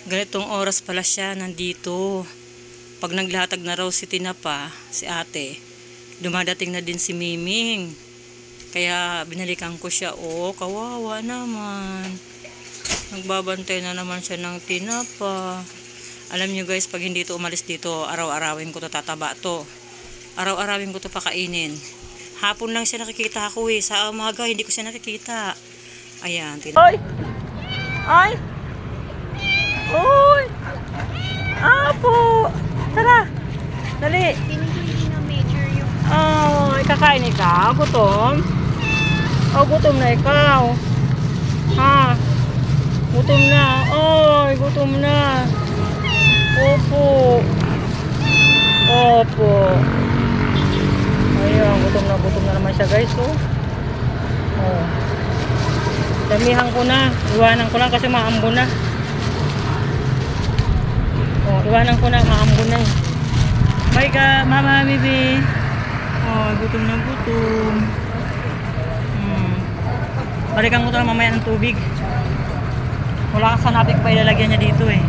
Ganitong oras pala siya nandito. Pag naglatag na raw si Tinapa, si ate, dumadating na din si Miming. Kaya binalikan ko siya. Oh, kawawa naman. Nagbabantay na naman siya ng tinapa. Alam nyo guys, pag hindi ito umalis dito, araw-arawin ko to, tataba to. Araw-arawin ko to pakainin. Hapon lang siya nakikita ako eh. Sa umaga, hindi ko siya nakikita. Ayan. Ay! Ay! Uy! Apo! Tara! Dali! Hindi na major yung... Oh, kakain ikaw? Gutom? Oh, gutom na ikaw. Ha? Gutom na. Oy, gutom na. Opo. Opo. Ayun, gutom na naman siya guys. Oh. Oh. Damihan ko na. Iwanan ko lang kasi maambo na. Oh, iwanan ko na, maambo na eh. Bye ka, mama, baby. Oh, gutom na gutom. Balikan ko to mamaya ng tubig. Wala ka sa napik pa ilalagyan niya dito eh.